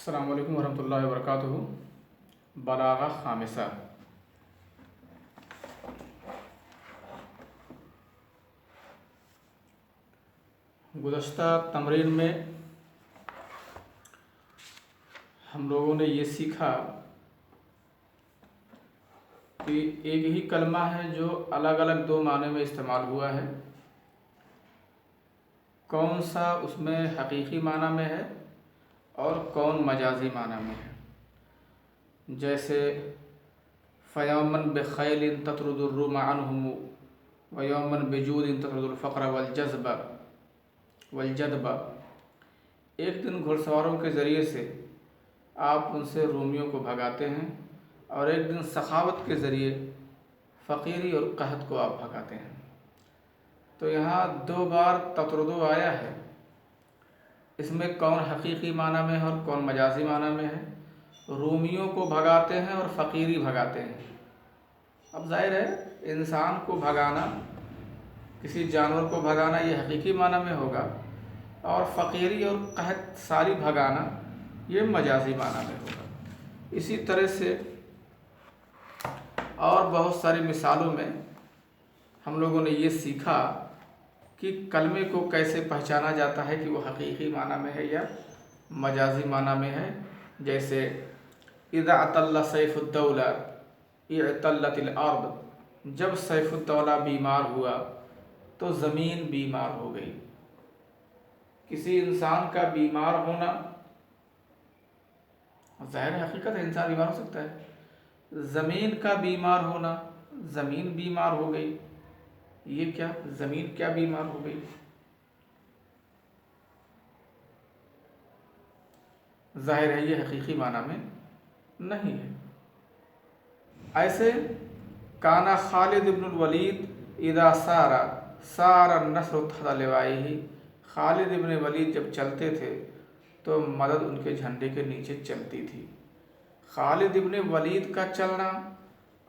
السلام علیکم ورحمۃ اللہ وبرکاتہ۔ بلاغہ خامسہ۔ گزشتہ تمرین میں ہم لوگوں نے یہ سیکھا کہ ایک ہی کلمہ ہے جو الگ الگ دو معنی میں استعمال ہوا ہے، کون سا اس میں حقیقی معنی میں ہے اور کون مجازی معنی میں ہے۔ جیسے فیومن بخیل تطرد الروم عنہم ویومن بجود تطرد الفقر والجدب۔ ایک دن گھڑ سواروں کے ذریعے سے آپ ان سے رومیوں کو بھگاتے ہیں اور ایک دن سخاوت کے ذریعے فقیری اور قحط کو آپ بھگاتے ہیں۔ تو یہاں دو بار تطردو آیا ہے، اس میں کون حقیقی معنی میں ہے اور کون مجازی معنی میں ہے۔ رومیوں کو بھگاتے ہیں اور فقیری بھگاتے ہیں۔ اب ظاہر ہے انسان کو بھگانا، کسی جانور کو بھگانا یہ حقیقی معنی میں ہوگا، اور فقیری اور قحط ساری بھگانا یہ مجازی معنی میں ہوگا۔ اسی طرح سے اور بہت ساری مثالوں میں ہم لوگوں نے یہ سیکھا کہ کلمے کو کیسے پہچانا جاتا ہے کہ وہ حقیقی معنی میں ہے یا مجازی معنی میں ہے۔ جیسے اذا اطل سیف الدولہ اعتلت الارض، جب سیف الدولہ بیمار ہوا تو زمین بیمار ہو گئی۔ کسی انسان کا بیمار ہونا ظاہر حقیقت ہے، انسان بیمار ہو سکتا ہے۔ زمین کا بیمار ہونا، زمین بیمار ہو گئی، یہ کیا زمین کیا بیمار ہو گئی؟ ظاہر ہے یہ حقیقی معنی میں نہیں ہے۔ ایسے کانا خالد بن الولید اذا سار النصر تحت لوائه، خالد ابن ولید جب چلتے تھے تو مدد ان کے جھنڈے کے نیچے چلتی تھی۔ خالد ابن ولید کا چلنا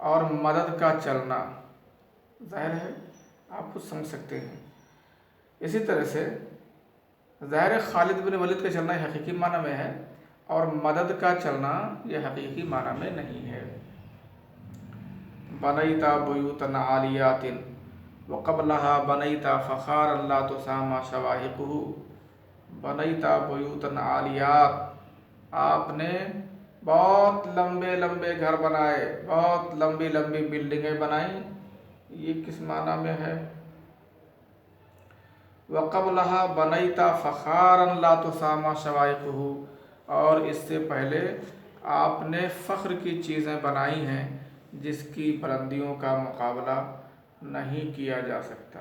اور مدد کا چلنا ظاہر ہے آپ خود سمجھ سکتے ہیں۔ اسی طرح سے ظاہر ہے خالد ابن ولید کا چلنا حقیقی معنی میں ہے اور مدد کا چلنا یہ حقیقی معنی میں نہیں ہے۔ بنیتا بیوتا عالیات وقبلها بنیتا فخارا لا تسامى شواہقہ۔ بنیتا بیوتا عالیات، آپ نے بہت لمبے لمبے گھر بنائے، بہت لمبی لمبی بلڈنگیں بنائیں، یہ کس معنی میں ہے؟ وقبلها بنیتا فخارا لا تسامى شواہقہ، اور اس سے پہلے آپ نے فخر کی چیزیں بنائی ہیں جس کی بلندیوں کا مقابلہ نہیں کیا جا سکتا۔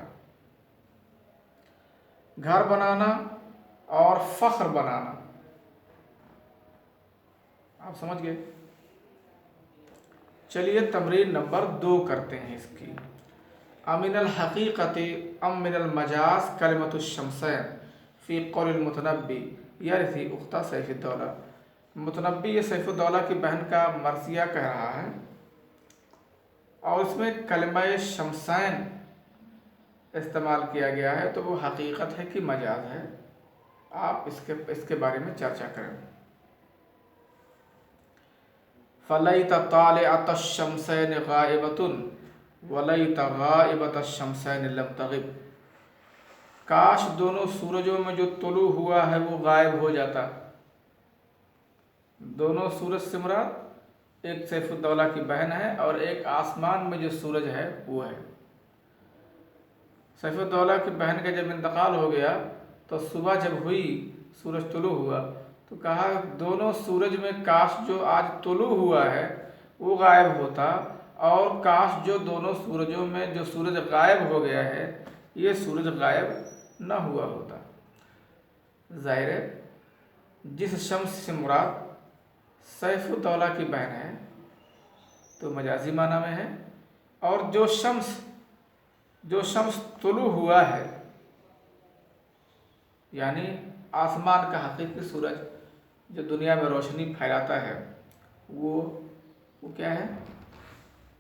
گھر بنانا اور فخر بنانا، آپ سمجھ گئے؟ چلیے تمرین نمبر 2 کرتے ہیں اس کی۔ امن الحقیقت ام من المجاز کلمۃ الشمسین فی قول المتنبی یرثی اختہ سیف الدولہ۔ متنبی یہ سیف الدولہ کی بہن کا مرثیہ کہہ رہا ہے اور اس میں کلمہ شمسین استعمال کیا گیا ہے، تو وہ حقیقت ہے کہ مجاز ہے؟ آپ اس کے بارے میں چرچا کریں۔ فلیت طالعۃ الشمسین غائبۃ ولیت غائبۃ الشمسین لم تغب۔ کاش دونوں سورجوں میں جو طلوع ہوا ہے وہ غائب ہو جاتا۔ دونوں سورج سے مراد ایک سیف الدولہ کی بہن ہے اور ایک آسمان میں جو سورج ہے وہ ہے۔ سیف الدولہ کی بہن کا جب انتقال ہو گیا تو صبح جب ہوئی، سورج طلوع ہوا، تو کہا دونوں سورج میں کاش جو آج طلوع ہوا ہے وہ غائب ہوتا، اور کاش جو دونوں سورجوں میں جو سورج غائب ہو گیا ہے یہ سورج غائب نہ ہوا ہوتا۔ ظاہر ہے جس شمس سے مراد سیف الدولہ کی بہن ہے تو مجازی معنی میں ہے، اور جو شمس طلوع ہوا ہے یعنی آسمان کا حقیقی سورج جو دنیا میں روشنی پھیلاتا ہے وہ کیا ہے؟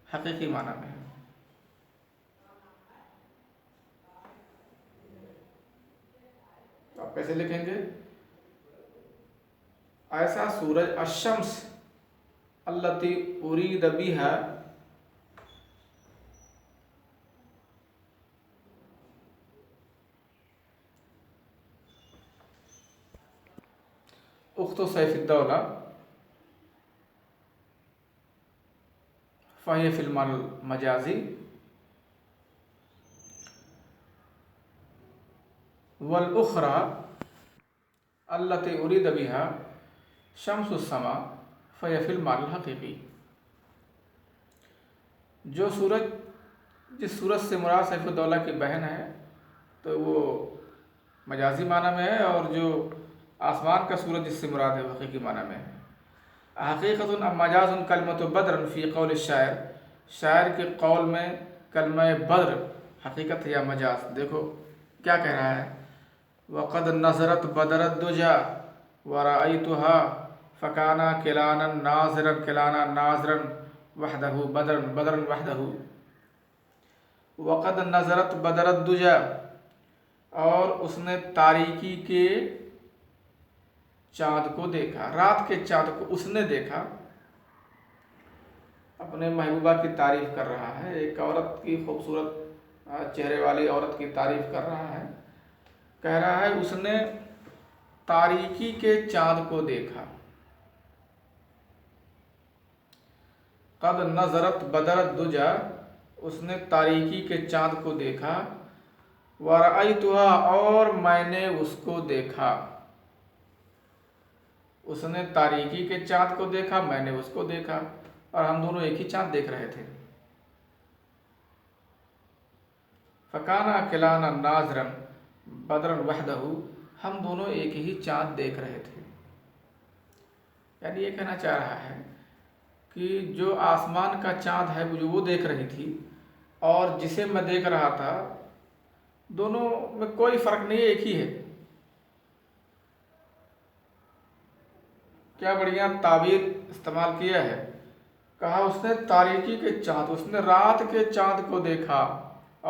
حقیقی معنی میں ہے۔ آپ کیسے لکھیں گے؟ ایسا سورج الشمس التی ارید بها اخت سیف الدولہ فہی فی المجازی والاخرى التي ارید بها شمس السماء فہی فی المعنى الحقیقی. جو سورج جس سورج سے مراد سیف الدولہ کی بہن ہے تو وہ مجازی معنی میں ہے، اور جو آسمان کا سورج جس سے مراد ہے وہ حقیقی معنی میں ہے. حقیقت مجاز کلمۃ بدر فی قول الشاعر، شاعر کے قول میں کلمہ بدر حقیقت یا مجاز. دیکھو کیا کہہ رہا ہے، وقد نظرت بدرت دجا ورأیتها فکانا کلانا ناظرا وحدہ بدرا وحدہ. وقد نظرت بدرت دجا، اور اس نے تاریکی کے چاند کو دیکھا، رات کے چاند کو اس نے دیکھا. اپنے محبوبہ کی تعریف کر رہا ہے، ایک عورت کی خوبصورت چہرے والی عورت کی تعریف کر رہا ہے. کہہ رہا ہے اس نے تاریکی کے چاند کو دیکھا. قد نظرت بدرت دجا، اس نے تاریکی کے چاند کو دیکھا. ورأیتها، اور میں نے اس کو دیکھا. اس نے تاریکی کے چاند کو دیکھا، میں نے اس کو دیکھا، اور ہم دونوں ایک ہی چاند دیکھ رہے تھے. فکانا کلانا ناظرا بدرا وحدہ، ہم دونوں ایک ہی چاند دیکھ رہے تھے. یعنی یہ کہنا چاہ رہا ہے کہ جو آسمان کا چاند ہے جو وہ دیکھ رہی تھی اور جسے میں دیکھ رہا تھا، دونوں میں کوئی فرق نہیں ہے، ایک ہی ہے. کیا بڑھیا تعبیر استعمال کیا ہے. کہا اس نے تاریکی کے چاند، اس نے رات کے چاند کو دیکھا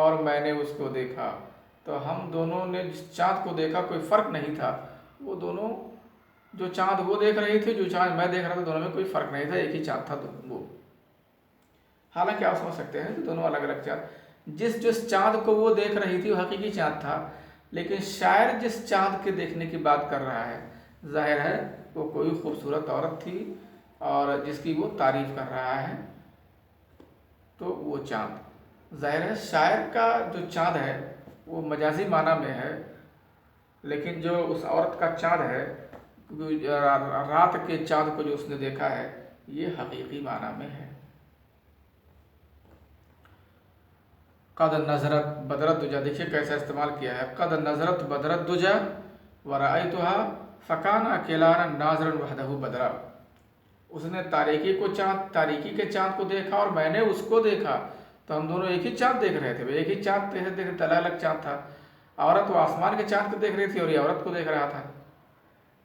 اور میں نے اس کو دیکھا. تو ہم دونوں نے جس چاند کو دیکھا کوئی فرق نہیں تھا. وہ دونوں جو چاند وہ دیکھ رہی تھی، جو چاند میں دیکھ رہا تھا، دونوں میں کوئی فرق نہیں تھا، ایک ہی چاند تھا وہ. حالانکہ آپ سمجھ سکتے ہیں کہ دونوں الگ الگ چاند، جس چاند کو وہ دیکھ رہی تھی وہ حقیقی چاند تھا، لیکن شاعر جس چاند کے دیکھنے کی بات کر رہا ہے، ظاہر ہے وہ کوئی خوبصورت عورت تھی اور جس کی وہ تعریف کر رہا ہے. تو وہ چاند ظاہر ہے شاعر کا جو چاند ہے وہ مجازی معنی میں ہے، لیکن جو اس عورت کا چاند ہے، رات کے چاند کو جو اس نے دیکھا ہے، یہ حقیقی معنی میں ہے. قد نظرت بدرت دجا، دیکھیے کیسا استعمال کیا ہے. قد نظرت بدرت دجا ورأیتها فکانا کلانا ناظرا وحدہ بدرا. اس نے تاریکی کے چاند کو دیکھا اور میں نے اس کو دیکھا. تو ہم دونوں ایک ہی چاند دیکھ رہے تھے، ایک ہی چاند دیکھ رہے تھے، الگ الگ چاند تھا. عورت وہ آسمان کے چاند کو دیکھ رہی تھی اور یہ عورت کو دیکھ رہا تھا.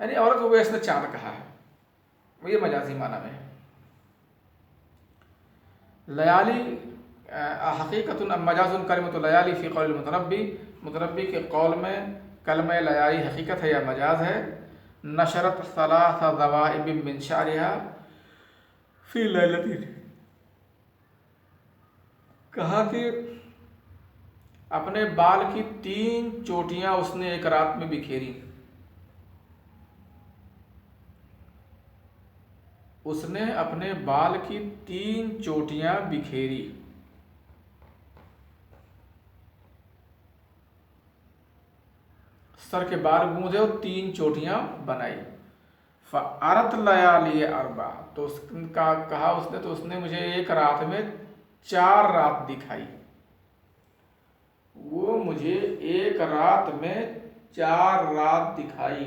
یعنی عورت کو اس نے چاند کہا ہے، وہ یہ مجازی معنی میں ہے. لیالی حقیقت مجاز کلمۃ لیالی فی قول المتنبی، متنبی کے قول میں کلمہ لیالی حقیقت ہے یا مجاز ہے. نشرت ثلاث ذوائب من شعرها فی لیلۃ، کہا کہ اپنے بال کی 3 چوٹیاں اس نے ایک رات میں بکھیری. اس نے اپنے بال کی 3 چوٹیاں بکھیری. سر کے بال گوندے اور 3 چوٹیاں بنائی. فَأَرَتْ لَيَالِيَ أَرْبَعَ، تو اس کا کہا اس نے، تو اس نے مجھے ایک رات میں 4 رات دکھائی. وہ مجھے ایک رات میں 4 رات دکھائی.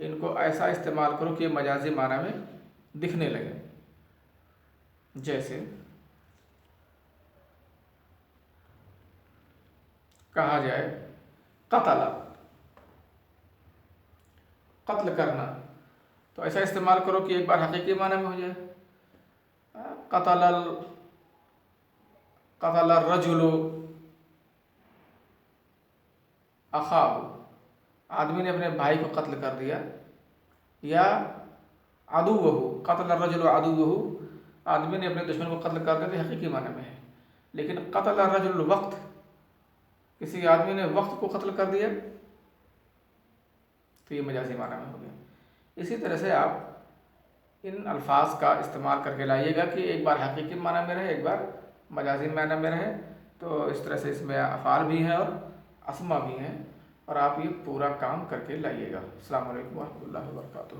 ان کو ایسا استعمال کرو کہ یہ مجازی معنی میں دکھنے لگے. جیسے کہا جائے قتل، قتل کرنا، تو ایسا استعمال کرو کہ ایک بار حقیقی معنی میں ہو جائے. قتل الرجل اخاہ، آدمی نے اپنے بھائی کو قتل کر دیا. یا عدوہ، قتل الرجل عدوہ، آدمی نے اپنے دشمن کو قتل کر دیا، تو حقیقی معنی میں ہے. لیکن قتل الرجل وقت، کسی آدمی نے وقت کو قتل کر دیا تو یہ مجازی معنی میں ہو گیا. اسی طرح سے آپ ان الفاظ کا استعمال کر کے لائیے گا کہ ایک بار حقیقی معنی میں رہے، ایک بار مجازی معنی میں رہے. تو اس طرح سے اس میں افعال بھی ہیں اور اسما بھی ہیں، اور آپ یہ پورا کام کر کے لائیے گا. السلام علیکم ورحمۃ اللہ وبرکاتہ.